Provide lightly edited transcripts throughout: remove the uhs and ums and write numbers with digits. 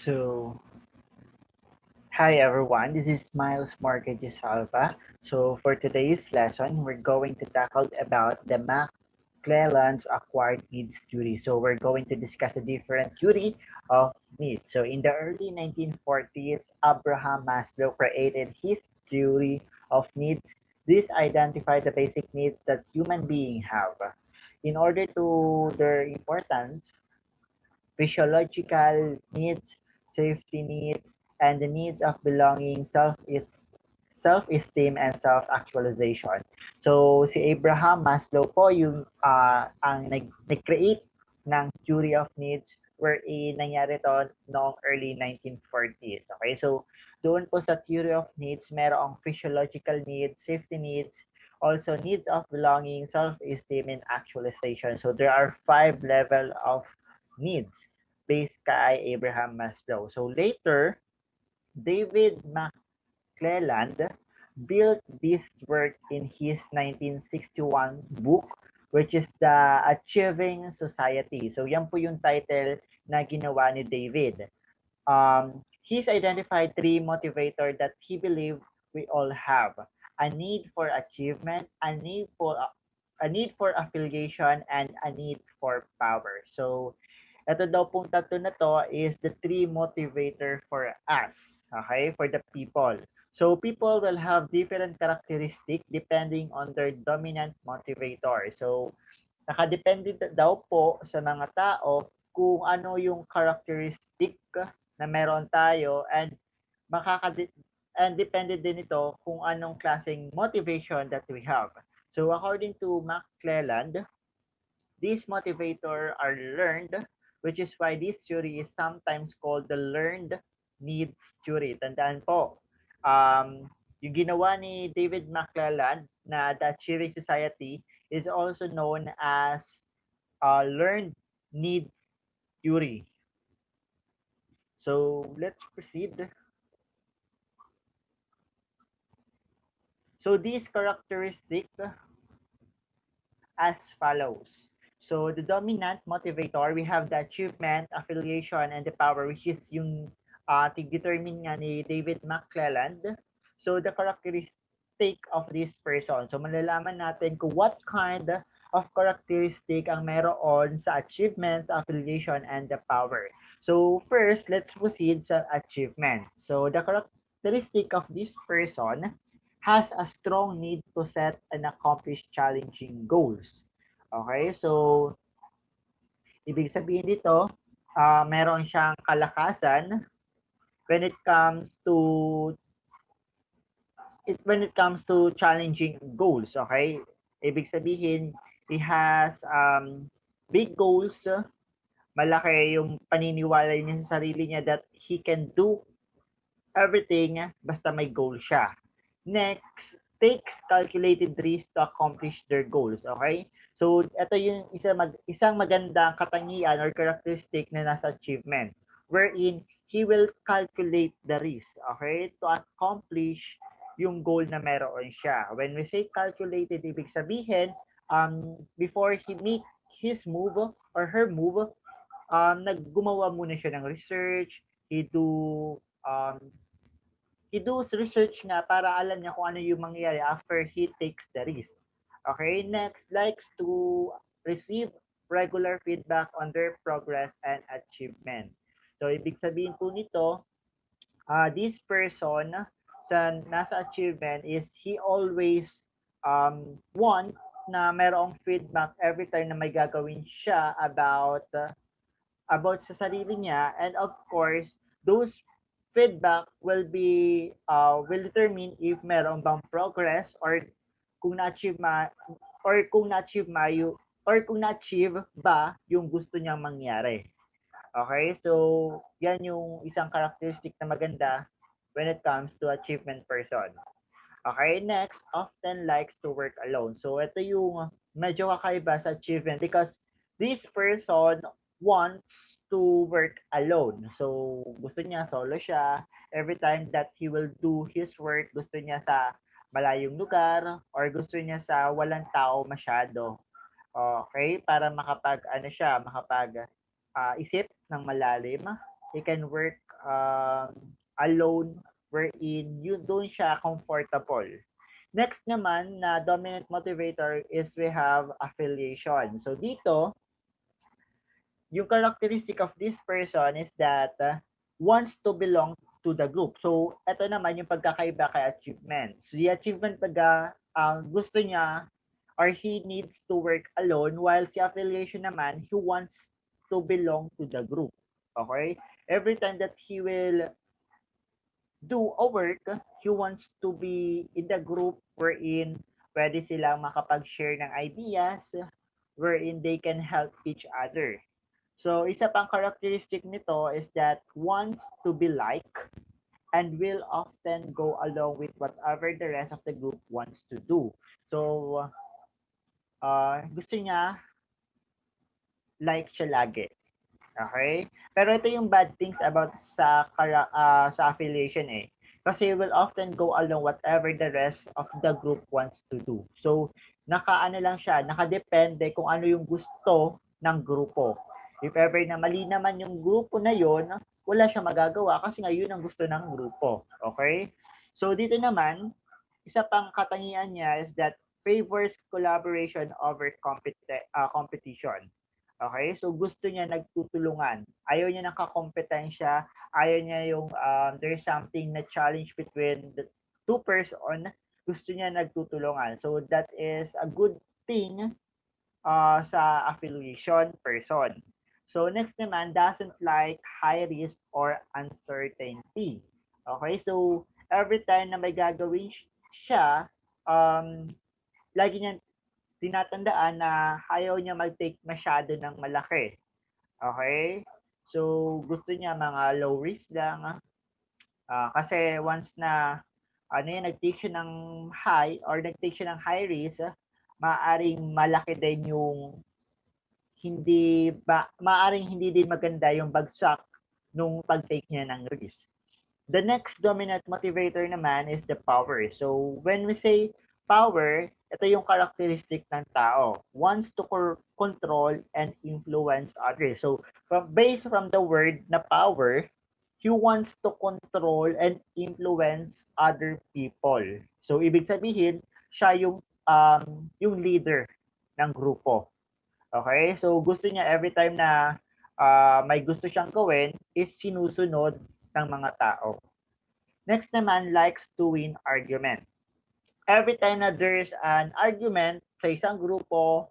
So, hi everyone, this is Miles Mortgages Alpha. So, for today's lesson, we're going to tackle about the McClelland's acquired needs theory. So, we're going to discuss the different theory of needs. So, in the early 1940s, Abraham Maslow created his theory of needs. This identified the basic needs that human beings have. In order to their importance, physiological needs, safety needs, and the needs of belonging, self-esteem, and self-actualization. So, si Abraham Maslow po yung nag-create ng theory of needs wherein nangyari to noong early 1940s. Okay, so doon po sa theory of needs, merong physiological needs, safety needs, also needs of belonging, self-esteem, and actualization. So there are 5 level of needs based kay Abraham Maslow. So later, David McClelland built this work in his 1961 book, which is The Achieving Society. So yan po yung title na ginawa ni David. He's identified 3 motivators that he believed we all have: a need for achievement, a need for affiliation, and a need for power. So ito daw pong tatlo na to is the 3 motivator for us, okay, for the people. So people will have different characteristic depending on their dominant motivator. So nakadepende daw po sa mga tao kung ano yung characteristic na meron tayo, and depende din ito kung anong klaseng motivation that we have. So according to McClelland, these motivators are learned, which is why this theory is sometimes called the learned needs theory. Tandaan po, yung ginawa ni David McClelland na The Achieving Society is also known as learned needs theory. So let's proceed. So these characteristics as follows. So the dominant motivator, we have the achievement, affiliation, and the power, which is yung determine nga ni David McClelland. So the characteristic of this person. So malalaman natin kung what kind of characteristic ang meron sa achievements, affiliation, and the power. So first, let's proceed sa achievement. So the characteristic of this person has a strong need to set and accomplish challenging goals. Okay, so ibig sabihin dito, meron siyang kalakasan when it comes to challenging goals. Okay, ibig sabihin he has big goals, malaki yung paniniwala niya sa sarili niya that he can do everything basta may goal siya. Next, takes calculated risks to accomplish their goals. Okay? So, ito yung isang magandang katangian or characteristic na nasa achievement, wherein he will calculate the risk, okay, to accomplish yung goal na meron siya. When we say calculated, ibig sabihin, before he make his move or her move, naggumawa muna siya ng research, um, he does research nga para alam niya kung ano yung mangyayari after he takes the risk. Okay, next, likes to receive regular feedback on their progress and achievement. So, ibig sabihin po nito, this person sa nasa achievement is he always want na merong feedback every time na may gagawin siya about sa sarili niya, and of course those feedback will determine if meron bang progress or kung na-achieve ma or kung na-achieve mayo or kung na-achieve ba yung gusto niyang mangyari. Okay? So, yan yung isang characteristic na maganda when it comes to achievement person. Okay, next, often likes to work alone. So, ito yung medyo kakaiba sa achievement because this person wants to work alone. So, gusto niya solo siya. Every time that he will do his work, gusto niya sa malayong lugar or gusto niya sa walang tao masyado. Okay, para makapag ano siya, makapag isip ng malalim. he can work alone wherein yun doon siya comfortable. Next naman na dominant motivator is we have affiliation. So dito, yung characteristic of this person is that wants to belong to the group. So, ito naman yung pagkakaiba kay achievement. So, the achievement pag gusto niya or he needs to work alone while si affiliation naman, he wants to belong to the group. Okay? Every time that he will do a work, he wants to be in the group wherein pwede silang makapag-share ng ideas, wherein they can help each other. So, isa pang characteristic nito is that wants to be liked and will often go along with whatever the rest of the group wants to do. So, gusto niya like siya lagi. Okay? Pero ito yung bad things about sa affiliation eh. Kasi you will often go along whatever the rest of the group wants to do. So, nakaano lang siya, nakadepende kung ano yung gusto ng grupo. If ever na mali naman yung grupo na yon, wala siyang magagawa kasi nga yun ang gusto ng grupo. Okay? So, dito naman, isa pang katangian niya is that favors collaboration over competition. Okay? So gusto niya nagtutulungan. Ayaw niya ng kakompetensya, ayaw niya yung there's something na challenge between the two person, gusto niya nagtutulungan. So that is a good thing sa affiliation person. So next naman, doesn't like high risk or uncertainty. Okay? So every time na may gagawin siya, lagi niya tinatandaan na ayaw niya mag-take masyado ng malaki. Okay? So, gusto niya mga low risk lang. Kasi once na nag-take siya ng high or nag-take siya ng high risk, maaring malaki din yung maaring hindi din maganda yung bagsak nung pag-take niya ng risk. The next dominant motivator naman is the power. So when we say power, ito yung characteristic ng tao. Wants to control and influence others. So based from the word na power, he wants to control and influence other people. So ibig sabihin, siya yung leader ng grupo. Okay? So gusto niya every time na may gusto siyang gawin is sinusunod ng mga tao. Next naman, likes to win argument. Every time na there's an argument sa isang grupo,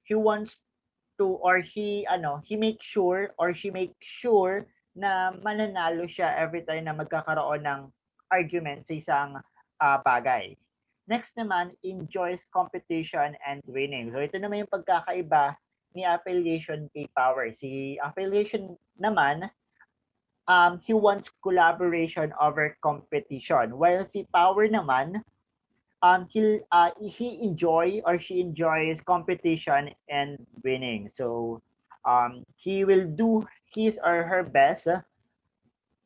he wants to or he makes sure or she makes sure na mananalo siya every time na magkakaroon ng argument sa isang bagay. Next naman, enjoys competition and winning. So ito naman yung pagkakaiba ni affiliation kay power. Si affiliation naman, he wants collaboration over competition. While si Power naman, he enjoy or she enjoys competition and winning. So he will do his or her best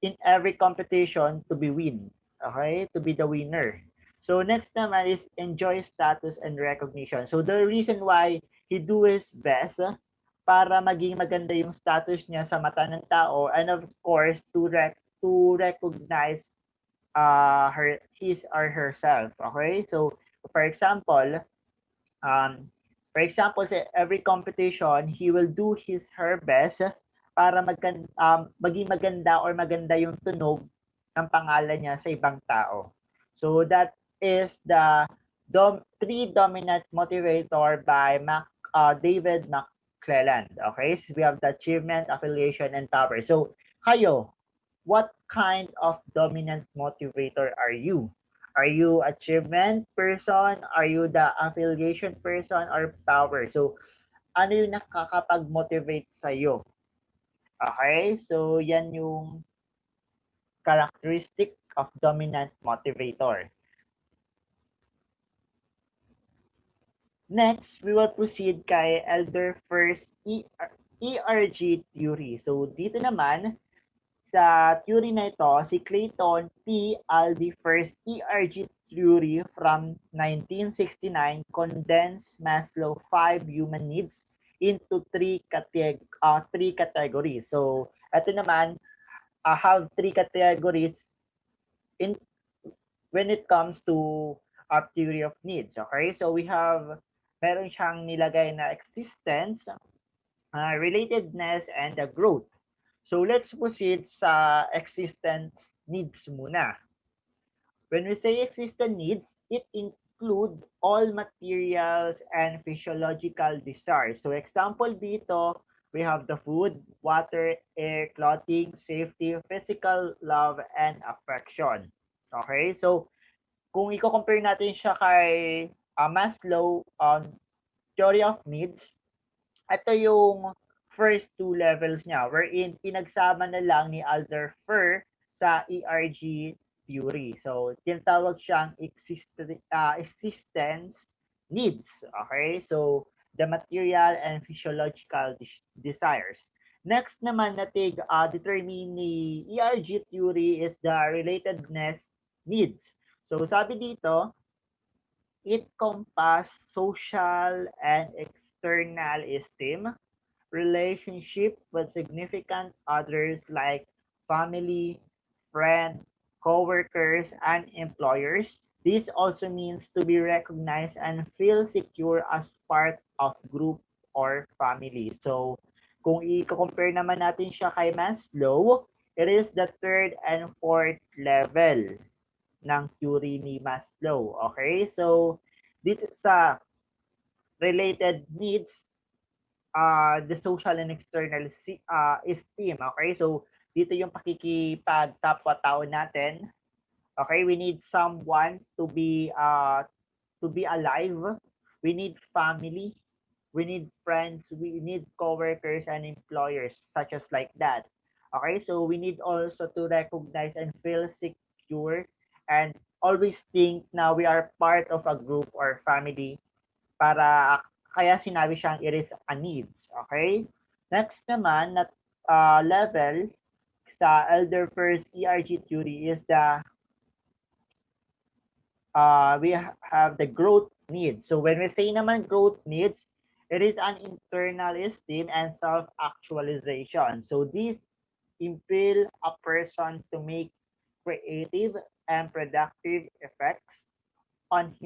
in every competition to be win. Okay? To be the winner. So next naman is enjoy status and recognition. So the reason why he do his best para maging maganda yung status niya sa mata ng tao and of course to recognize his or herself. Okay? So for example, sa every competition, he will do his her best para maging maganda or maganda yung tunog ng pangalan niya sa ibang tao. So that is the three dominant motivator by David McClelland. Okay, so we have the achievement, affiliation, and power. So kayo, what kind of dominant motivator are you? Are you achievement person? Are you the affiliation person or power? So ano yung nakakapag-motivate sa'yo? Okay, so yan yung characteristic of dominant motivator. Next, we will proceed kay Elder First ERG theory. So dito naman, sa theory na ito, si Clayton P. Aldi First ERG theory from 1969 condensed Maslow 5 human needs into three categories. So ito naman, have three categories in when it comes to theory of needs. Okay, so we have meron siyang nilagay na existence, relatedness, and the growth. So let's proceed sa existence needs muna. When we say existence needs, it include all materials and physiological desires. So example dito, we have the food, water, air, clothing, safety, physical love, and affection. Okay, so kung i-compare natin siya kay Maslow theory of needs, ito yung first two levels niya wherein pinagsama na lang ni Alder Fur sa ERG theory. So, tinatawag siyang existence needs. Okay? So, the material and physiological desires. Next naman na determine ni ERG theory is the relatedness needs. So, sabi dito, it compass social and external esteem, relationship with significant others like family, friends, co-workers, and employers. This also means to be recognized and feel secure as part of group or family. So, kung i-compare naman natin siya kay Maslow, it is the third and fourth level ng theory ni Maslow. Okay? So, dito sa related needs, the social and external esteem. Okay? So, dito yung pakikipagkapwa-tao natin. Okay? We need someone to be alive. We need family. We need friends. We need coworkers and employers, such as like that. Okay? So, we need also to recognize and feel secure and always think na we are part of a group or family para kaya sinabi siyang it is a needs. Okay? Next naman na level sa Elder First ERG theory is the we have the growth needs. So when we say naman growth needs, it is an internal esteem and self-actualization. So this impel a person to make creative and productive effects on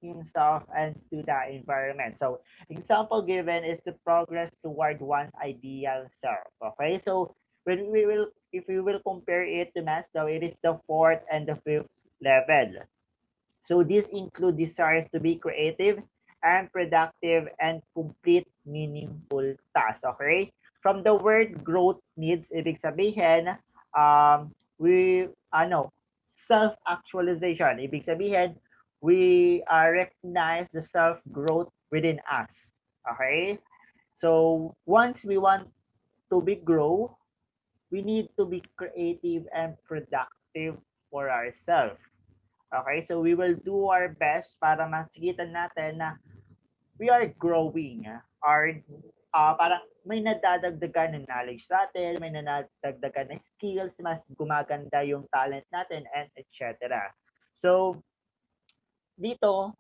himself and to the environment. So example given is the progress toward one's ideal self. Okay, so when we will if we will compare it to Maslow, it is the fourth and the fifth level. So these include desires to be creative and productive and complete meaningful tasks. Okay? From the word growth needs, ibig sabihin, self-actualization. Ibig sabihin, we recognize the self-growth within us. Okay? So once we want to be grow, we need to be creative and productive for ourselves. Okay, so we will do our best para masigitan natin na we are growing. Parang may nadadagdagan ng knowledge natin, may nadadagdagan ng skills, mas gumaganda yung talent natin, and etc. So, dito,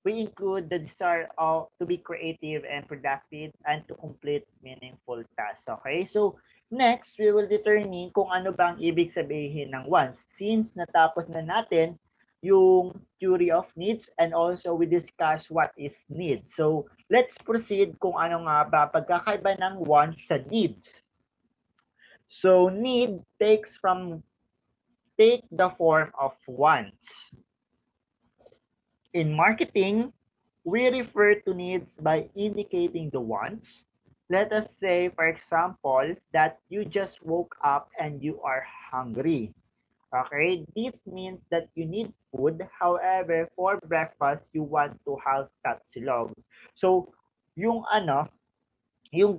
we include the desire of to be creative and productive and to complete meaningful tasks. Okay? So, next, we will determine kung ano bang ibig sabihin ng wants. Since natapos na natin yung theory of needs and also we discuss what is need. So, let's proceed kung ano nga ba pagkakaiba ng wants sa needs. So, need take the form of wants. In marketing, we refer to needs by indicating the wants. Let us say, for example, that you just woke up and you are hungry. Okay, this means that you need food. However, for breakfast, you want to have tatsilog. So, yung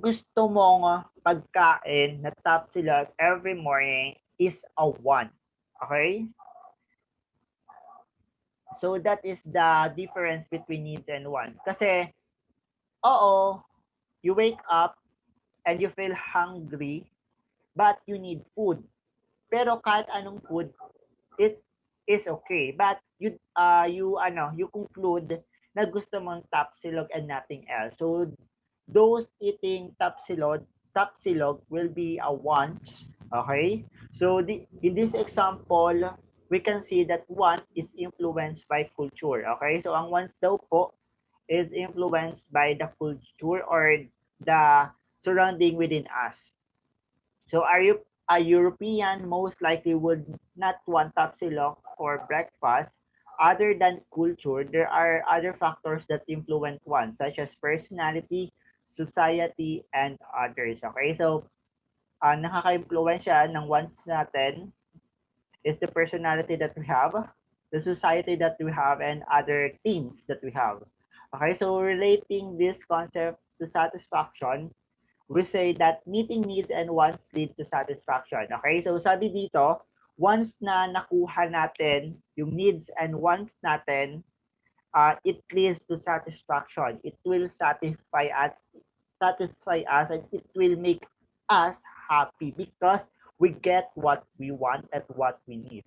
gusto mong pagkain na tatsilog every morning is a want. Okay? So that is the difference between needs and wants. Kasi, oo, you wake up and you feel hungry, but you need food. Pero kahit anong food, it is okay. But you conclude na gusto mong tapsilog and nothing else. So those eating tapsilog will be a wants, Okay? So in this example, we can see that want is influenced by culture. Okay? So ang wants daw po is influenced by the culture or the surrounding within us. So are you a European most likely would not want tapsilog for breakfast. Other than culture, there are other factors that influence one, such as personality, society, and others. Okay, so nakaka-impluwensya ng wants natin is the personality that we have, the society that we have, and other things that we have. Okay, so relating this concept to satisfaction, we say that meeting needs and wants lead to satisfaction. Okay, so sabi dito, once na nakuha natin yung needs and wants natin, it leads to satisfaction. It will satisfy us, and it will make us happy because we get what we want and what we need.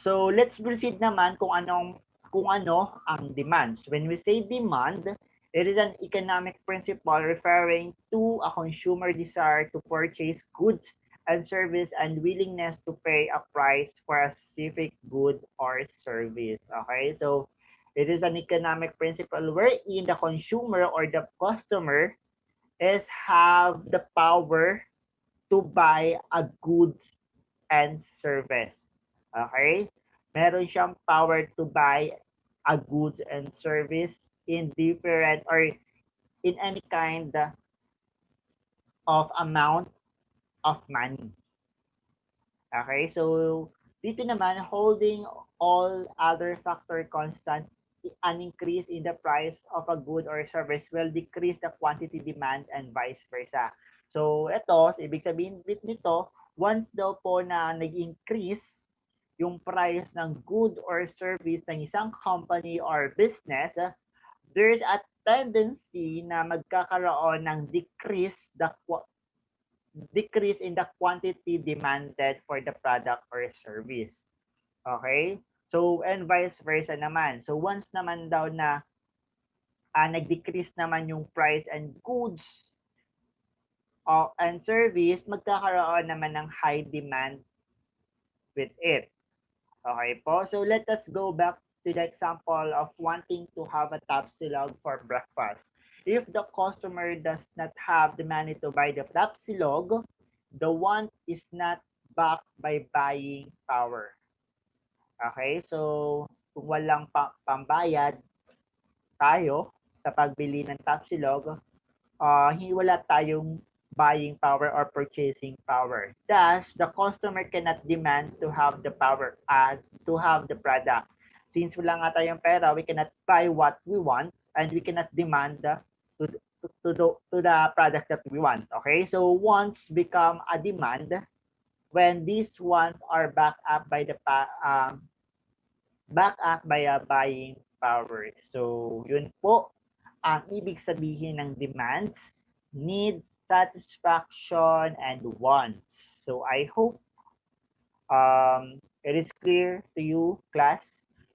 So let's proceed naman kung ano ang demands. When we say demand, it is an economic principle referring to a consumer desire to purchase goods and service and willingness to pay a price for a specific good or service. Okay, so it is an economic principle wherein the consumer or the customer is have the power to buy a goods and service. Okay? Meron siyang power to buy a goods and service in different or in any kind of amount of money. Okay? So, dito naman, holding all other factor constant, an increase in the price of a good or service will decrease the quantity demand and vice versa. So, ito, ibig sabihin nito, once daw po na nag-increase yung price ng good or service ng isang company or business, there's a tendency na magkakaroon ng decrease in the quantity demanded for the product or service. Okay? So, and vice versa naman. So, once naman daw na nag-decrease naman yung price and goods and service, magkakaroon naman ng high demand with it. Okay po? So, let us go back to the example of wanting to have a tapsilog for breakfast. If the customer does not have the money to buy the tapsilog, the want is not backed by buying power. Okay? So, kung walang pambayad tayo sa pagbili ng tapsilog, wala tayong buying power or purchasing power. Thus, the customer cannot demand to have the power to have the product. Since wala nga tayong pera, we cannot buy what we want and we cannot demand to the product that we want. Okay, so wants become a demand when these wants are backed up by a buying power. So, yun po ang ibig sabihin ng demands, needs, satisfaction, and wants. So, I hope it is clear to you, class,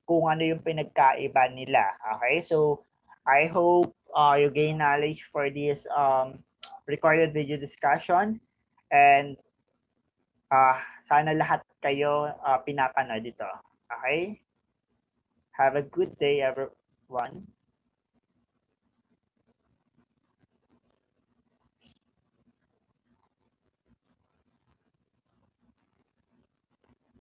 kung ano yung pinagkaiba nila. Okay? So, I hope you gain knowledge for this recorded video discussion, and sana lahat kayo pinapanood ito. Okay? Have a good day, everyone.